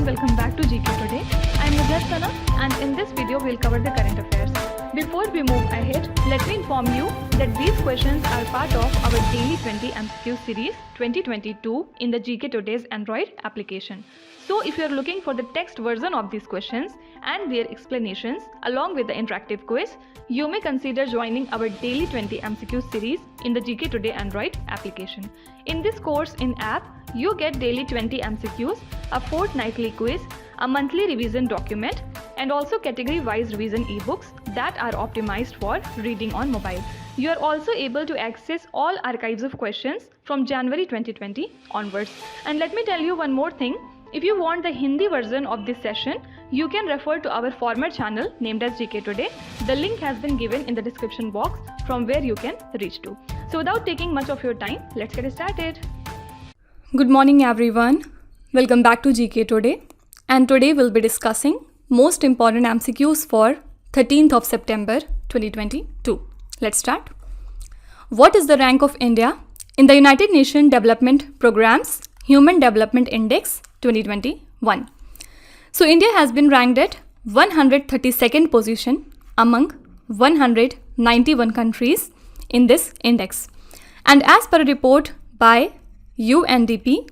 and welcome back to GK Today. I am Sana and in this video we'll cover the current affairs. Before we move ahead, let me inform you that these questions are part of our daily 20 MCQ series 2022 in the GK Today's Android application. So if you are looking for the text version of these questions and their explanations along with the interactive quiz, you may consider joining our daily 20 MCQ series in the GK Today Android application. In this course in app, you get daily 20 MCQs, a fortnightly quiz, a monthly revision document, and also category-wise revision e-books that are optimized for reading on mobile. You are also able to access all archives of questions from January 2020 onwards. And let me tell you one more thing. If you want the Hindi version of this session, you can refer to our former channel named as GK Today. The link has been given in the description box from where you can reach to. So without taking much of your time, let's get started. Good morning everyone. Welcome back to GK Today. And today we'll be discussing most important MCQs for 13th of September 2022. Let's start. What is the rank of India in the United Nations Development Programme's Human Development Index 2021? So India has been ranked at 132nd position among 191 countries in this index. And as per a report by UNDP,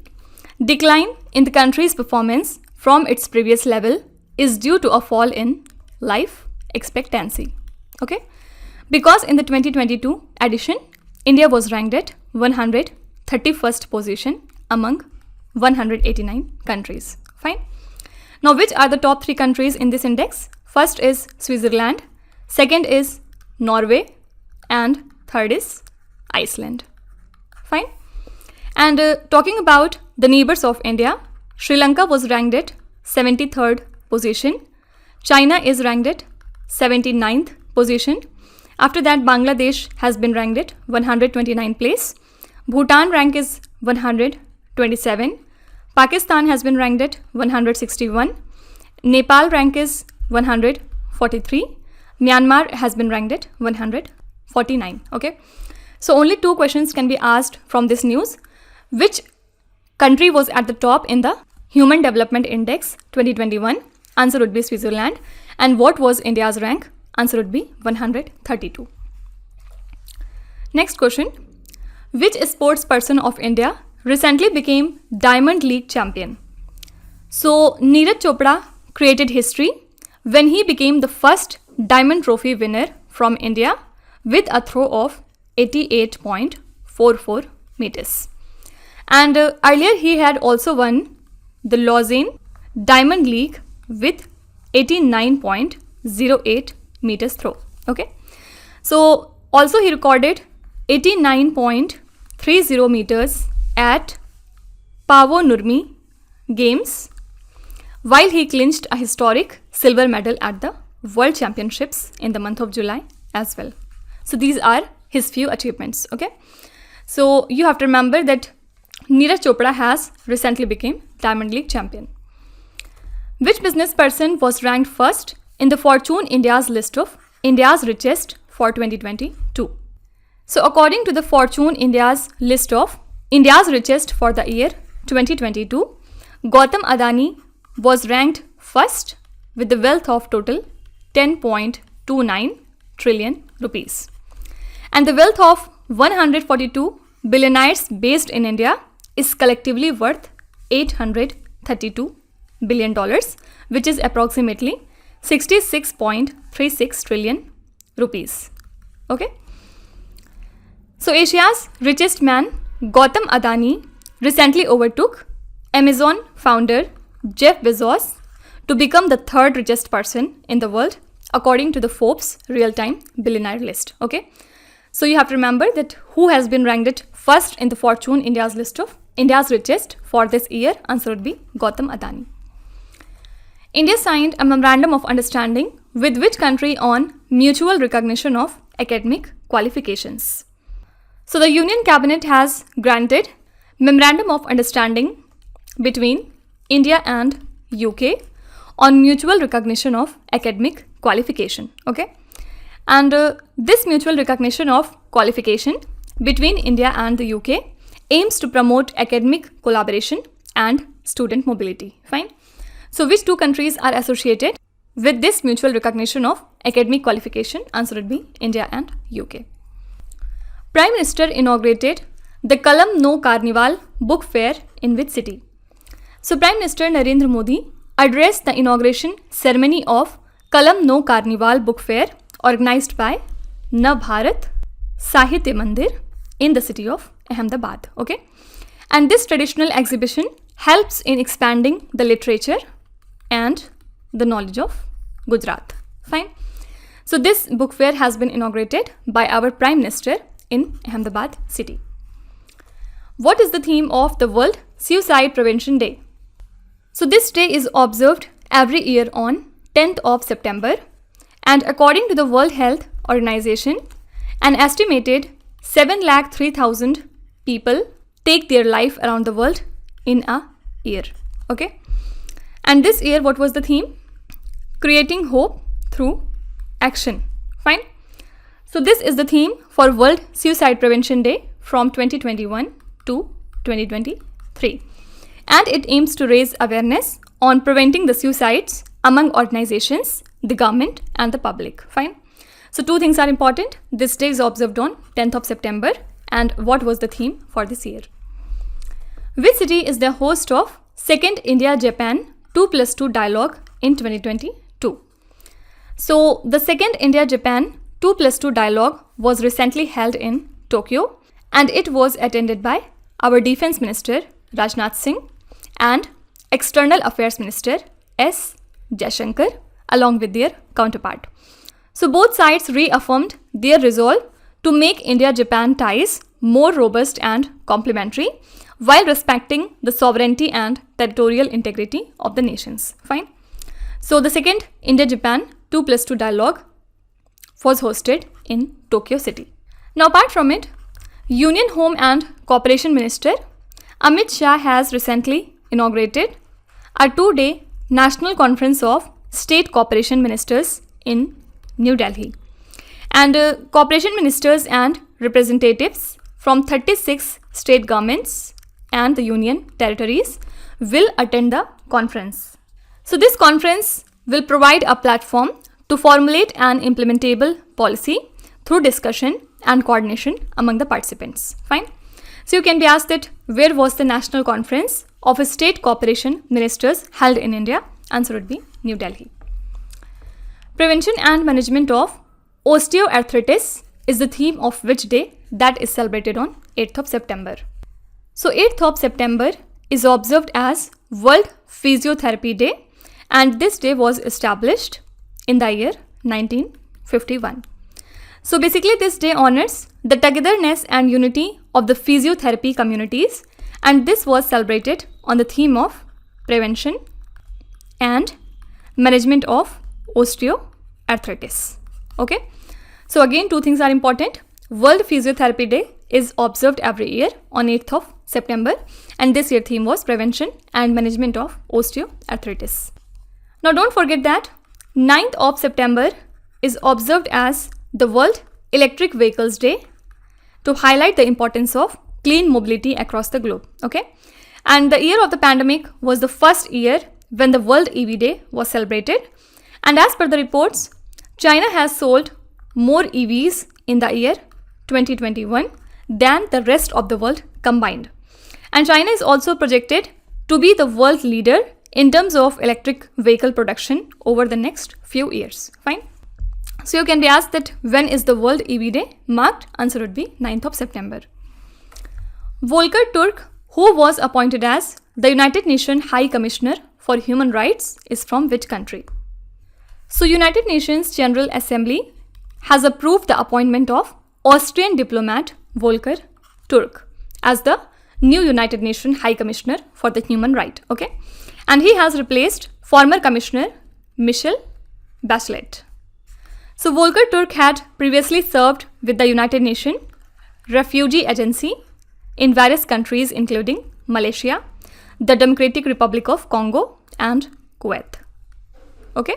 decline in the country's performance from its previous level is due to a fall in life expectancy. Okay? Because in the 2022 edition, India was ranked at 131st position among 189 countries. Fine. Now, which are the top 3 countries in this index? First is Switzerland, second is Norway, and third is Iceland. Fine. And talking about the neighbors of India, Sri Lanka was ranked at 73rd position. China is ranked at 79th position. After that, Bangladesh has been ranked at 129th place. Bhutan rank is 127. Pakistan has been ranked at 161. Nepal rank is 143. Myanmar has been ranked at 149. Okay. So only 2 questions can be asked from this news. Which country was at the top in the Human Development Index 2021? Answer would be Switzerland. And what was India's rank? Answer would be 132. Next question. Which sportsperson of India recently became Diamond League champion? So Neeraj Chopra created history when he became the first Diamond Trophy winner from India with a throw of 88.44 meters. And earlier he had also won the Lausanne Diamond League with 89.08 meters throw. Okay. So also he recorded 89.30 meters at Pavo Nurmi Games, while he clinched a historic silver medal at the World Championships in the month of July as well. So these are his few achievements. Okay. So you have to remember that Neeraj Chopra has recently become Diamond League champion. Which business person was ranked first in the Fortune India's list of India's richest for 2022? So according to the Fortune India's list of India's richest for the year 2022, Gautam Adani was ranked first with the wealth of total 10.29 trillion rupees. And the wealth of 142 billionaires based in India is collectively worth $832 billion, which is approximately 66.36 trillion rupees. Okay. So Asia's richest man, Gautam Adani, recently overtook Amazon founder Jeff Bezos to become the 3rd richest person in the world according to the Forbes real-time billionaire list. Okay. So you have to remember that who has been ranked first in the Fortune India's list of India's richest for this year. Answer would be Gautam Adani. India signed a memorandum of understanding with which country on mutual recognition of academic qualifications? So the Union Cabinet has granted memorandum of understanding between India and UK on mutual recognition of academic qualification. Okay. And this mutual recognition of qualification between India and the UK aims to promote academic collaboration and student mobility. Fine. So which two countries are associated with this mutual recognition of academic qualification? Answer would be India and UK. Prime Minister inaugurated the Kalam No Carnival Book Fair in which city? So Prime Minister Narendra Modi addressed the inauguration ceremony of Kalam No Carnival Book Fair organized by Navbharat Sahitya Mandir in the city of Ahmedabad. Okay, and this traditional exhibition helps in expanding the literature and the knowledge of Gujarat. Fine. So this book fair has been inaugurated by our Prime Minister in Ahmedabad city. What is the theme of the World Suicide Prevention Day? So this day is observed every year on 10th of September, and according to the World Health Organization, an estimated 703,000 people take their life around the world in a year. Okay, and this year what was the theme? Creating hope through action. Fine. So this is the theme for World Suicide Prevention Day from 2021 to 2023, and it aims to raise awareness on preventing the suicides among organizations, the government and the public. Fine. So two things are important. This day is observed on 10th of September, and what was the theme for this year? Which city is the host of Second India-Japan 2+2 Dialogue in 2022? So the Second India-Japan 2+2 Dialogue was recently held in Tokyo, and it was attended by our Defense Minister Rajnath Singh and External Affairs Minister S. Jaishankar along with their counterpart. So both sides reaffirmed their resolve to make India-Japan ties more robust and complementary while respecting the sovereignty and territorial integrity of the nations. Fine. So the second India-Japan 2+2 dialogue was hosted in Tokyo City. Now apart from it, Union Home and Corporation Minister Amit Shah has recently inaugurated a 2-day National Conference of State Corporation Ministers in New Delhi. And corporation ministers and representatives from 36 state governments and the union territories will attend the conference. So this conference will provide a platform to formulate an implementable policy through discussion and coordination among the participants. Fine. So you can be asked that where was the national conference of a state corporation ministers held in India? Answer would be New Delhi. Prevention and management of osteoarthritis is the theme of which day that is celebrated on 8th of September. So 8th of September is observed as World Physiotherapy Day, and this day was established in the year 1951. So basically this day honors the togetherness and unity of the physiotherapy communities, and this was celebrated on the theme of prevention and management of osteoarthritis. Okay. So again, two things are important. World Physiotherapy Day is observed every year on 8th of September, and this year theme was prevention and management of osteoarthritis. Now don't forget that 9th of September is observed as the World Electric Vehicles Day to highlight the importance of clean mobility across the globe. Okay, and the year of the pandemic was the first year when the World EV Day was celebrated, and as per the reports, China has sold more EVs in the year 2021 than the rest of the world combined. And China is also projected to be the world leader in terms of electric vehicle production over the next few years. Fine. So you can be asked that when is the World EV Day marked? Answer would be 9th of September. Volker Turk, who was appointed as the United Nations High Commissioner for Human Rights, is from which country? So United Nations General Assembly has approved the appointment of Austrian diplomat Volker Turk as the new United Nations High Commissioner for the Human Rights. Okay, and he has replaced former Commissioner Michelle Bachelet. So Volker Turk had previously served with the United Nations Refugee Agency in various countries including Malaysia, the Democratic Republic of Congo and Kuwait. Okay,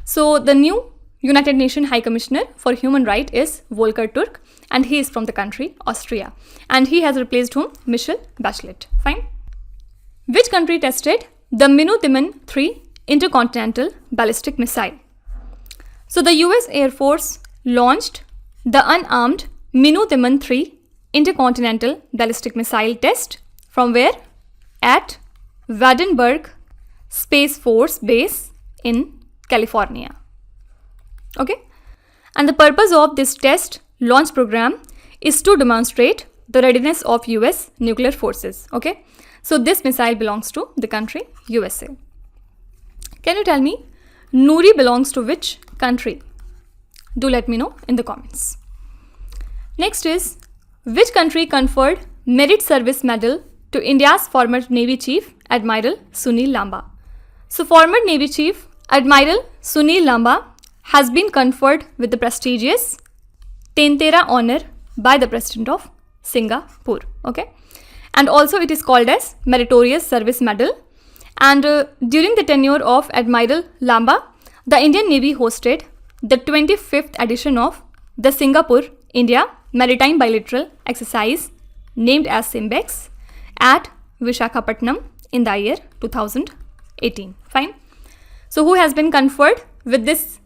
so the new United Nations High Commissioner for Human Rights is Volker Turk, and he is from the country Austria, and he has replaced whom? Michelle Bachelet. Fine. Which country tested the Minuteman-3 intercontinental ballistic missile? So the US Air Force launched the unarmed Minuteman-3 intercontinental ballistic missile test from where? At Vandenberg Space Force Base in California. Okay? And the purpose of this test launch program is to demonstrate the readiness of US nuclear forces. Okay? So this missile belongs to the country USA. Can you tell me, Nuri belongs to which country? Do let me know in the comments. Next is, which country conferred Merit Service Medal to India's former Navy Chief Admiral Sunil Lanba? So former Navy Chief Admiral Sunil Lanba has been conferred with the prestigious Tentera honor by the President of Singapore. Okay? And also it is called as Meritorious Service Medal. And during the tenure of Admiral Lanba, the Indian Navy hosted the 25th edition of the Singapore-India Maritime Bilateral Exercise named as SIMBEX at Vishakhapatnam in the year 2018. Fine. So who has been conferred with this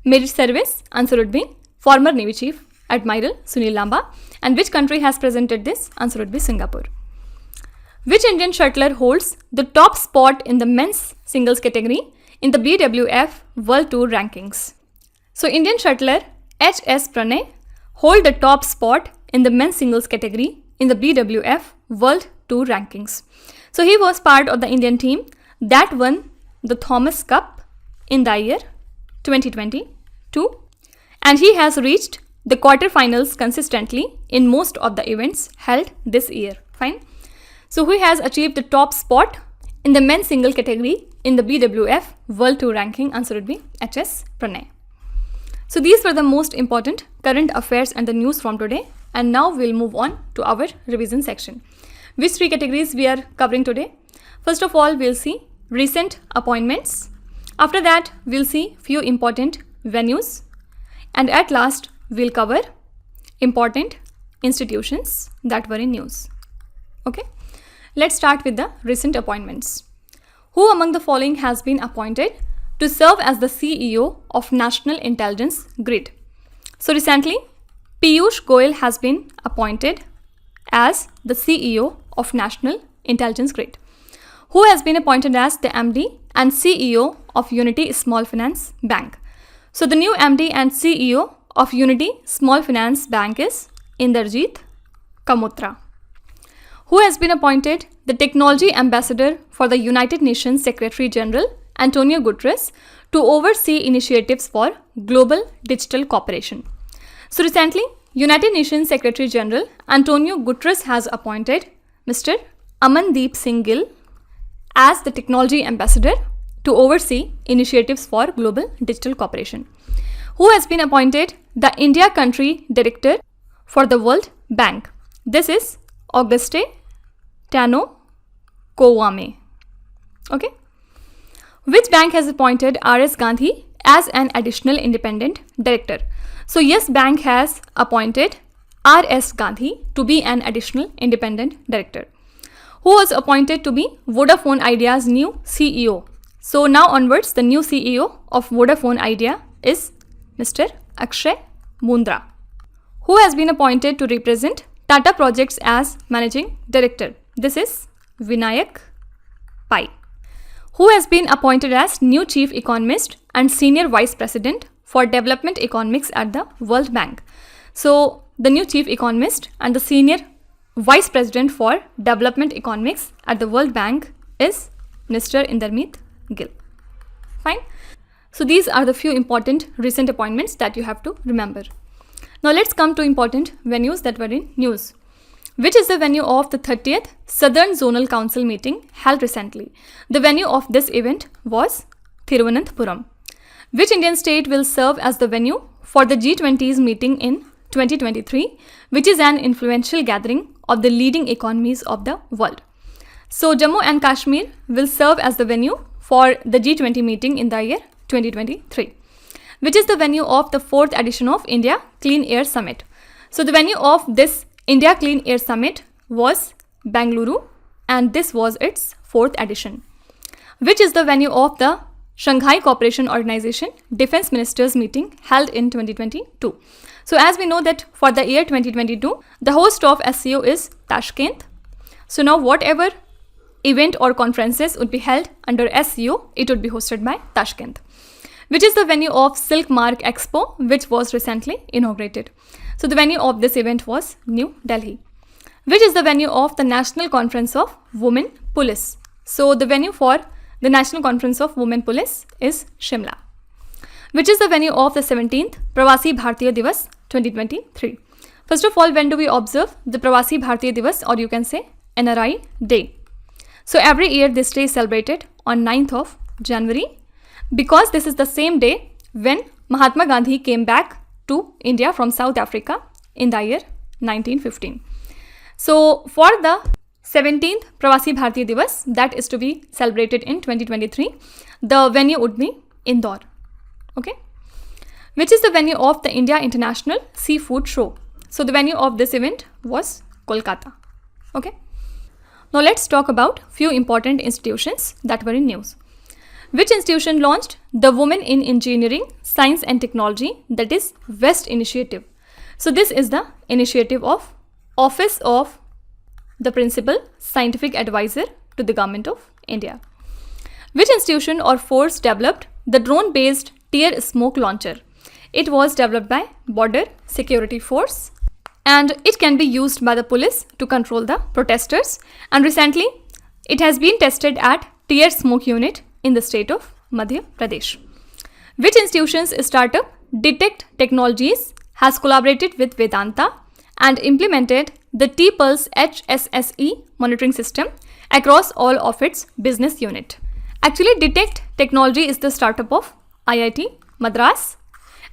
merit service? Answer would be former Navy Chief Admiral Sunil Lanba. And which country has presented this? Answer would be Singapore. Which Indian shuttler holds the top spot in the men's singles category in the BWF World Tour Rankings? So Indian shuttler H.S. Pranay hold the top spot in the men's singles category in the BWF World Tour Rankings. So he was part of the Indian team that won the Thomas Cup in the year 2022, and he has reached the quarterfinals consistently in most of the events held this year. Fine. So who has achieved the top spot in the men's single category in the BWF World Tour Ranking? Answer would be H.S. Pranay. So these were the most important current affairs and the news from today. And now we'll move on to our revision section. Which three categories we are covering today? First of all, we'll see recent appointments. After that, we'll see few important venues. And at last, we'll cover important institutions that were in news. Okay? Let's start with the recent appointments. Who among the following has been appointed to serve as the CEO of National Intelligence Grid? So recently, Piyush Goyal has been appointed as the CEO of National Intelligence Grid. Who has been appointed as the MD and CEO of Unity Small Finance Bank? So the new MD and CEO of Unity Small Finance Bank is Inderjeet Kamotra. Who has been appointed the Technology Ambassador for the United Nations Secretary General Antonio Guterres to oversee initiatives for global digital cooperation? So recently, United Nations Secretary General Antonio Guterres has appointed Mr. Amandeep Singh Gill as the Technology Ambassador to oversee initiatives for global digital cooperation. Who has been appointed the India Country Director for the World Bank? This is Auguste Tano Kowame. Okay. Which bank has appointed R.S. Gandhi as an additional independent director? So Yes Bank has appointed R.S. Gandhi to be an additional independent director. Who was appointed to be Vodafone Idea's new CEO? So now onwards, the new CEO of Vodafone Idea is Mr. Akshay Mundra. Who has been appointed to represent Tata Projects as Managing Director? This is Vinayak Pai. Who has been appointed as new Chief Economist and Senior Vice President for Development Economics at the World Bank? So the new Chief Economist and the Senior Vice President for Development Economics at the World Bank is Mr. Inderjeet Gill. Fine. So these are the few important recent appointments that you have to remember. Now let's come to important venues that were in news. Which is the venue of the 30th Southern Zonal Council meeting held recently? The venue of this event was Thiruvananthapuram. Which Indian state will serve as the venue for the G20's meeting in 2023, which is an influential gathering of the leading economies of the world? So Jammu and Kashmir will serve as the venue for the G20 meeting in the year 2023. Which is the venue of the 4th edition of India Clean Air Summit? So the venue of this India Clean Air Summit was Bengaluru, and this was its 4th edition. Which is the venue of the Shanghai Cooperation Organization Defense Ministers meeting held in 2022? So as we know that for the year 2022, the host of SCO is Tashkent. So now whatever event or conferences would be held under SCO, it would be hosted by Tashkent. Which is the venue of Silk Mark Expo, which was recently inaugurated. So the venue of this event was New Delhi. Which is the venue of the National Conference of Women Police? So the venue for the National Conference of Women Police is Shimla. Which is the venue of the 17th Pravasi Bharatiya Divas 2023? First of all, when do we observe the Pravasi Bharatiya Divas, or you can say NRI Day? So every year this day is celebrated on 9th of January because this is the same day when Mahatma Gandhi came back to India from South Africa in the year 1915. So for the 17th Pravasi Bharatiya Divas that is to be celebrated in 2023, the venue would be Indore. Okay. Which is the venue of the India International Seafood Show? So the venue of this event was Kolkata. Okay. Now let's talk about few important institutions that were in news. Which institution launched the Women in Engineering, Science and Technology, that is WEST initiative? So this is the initiative of Office of the Principal Scientific Advisor to the Government of India. Which institution or force developed the drone-based tear smoke launcher? It was developed by Border Security Force and it can be used by the police to control the protesters, and recently it has been tested at tear smoke unit in the state of Madhya Pradesh. Which institution's startup Detect Technologies has collaborated with Vedanta and implemented the T-Pulse HSSE monitoring system across all of its business unit? Actually, Detect Technology is the startup of IIT Madras,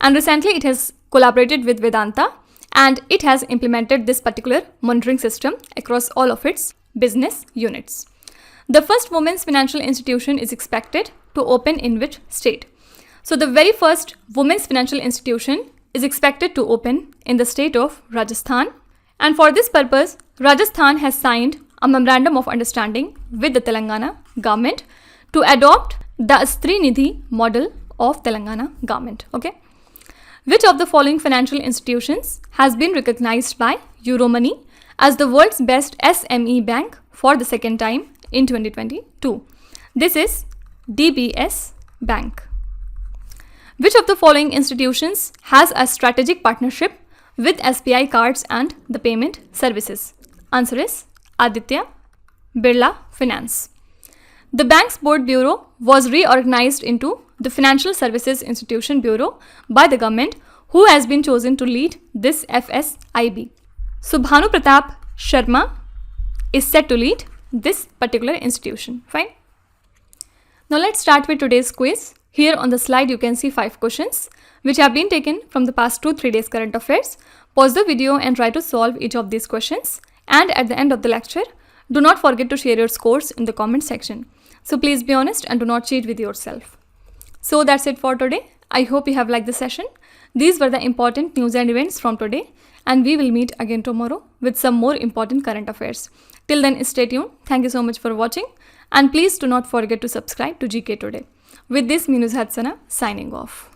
and recently it has collaborated with Vedanta and it has implemented this particular monitoring system across all of its business units. The first women's financial institution is expected to open in which state? So the very first women's financial institution is expected to open in the state of Rajasthan, and for this purpose Rajasthan has signed a memorandum of understanding with the Telangana government to adopt the Stri Nidhi model of Telangana government. Okay. Which of the following financial institutions has been recognized by Euromoney as the world's best SME bank for the second time in 2022? This is DBS Bank. Which of the following institutions has a strategic partnership with SBI Cards and the Payment Services? Answer is Aditya Birla Finance. The bank's board bureau was reorganized into the Financial Services Institution Bureau by the government. Who has been chosen to lead this FSIB? So Bhanu Pratap Sharma is set to lead this particular institution. Fine. Now let's start with today's quiz. Here on the slide you can see 5 questions which have been taken from the past 2-3 days current affairs. Pause the video and try to solve each of these questions, and at the end of the lecture do not forget to share your scores in the comment section. So please be honest and do not cheat with yourself. So that's it for today. I hope you have liked the session. These were the important news and events from today, and we will meet again tomorrow with some more important current affairs. Till then, stay tuned. Thank you so much for watching, and please do not forget to subscribe to GK Today. With this, Minuz Hadsana signing off.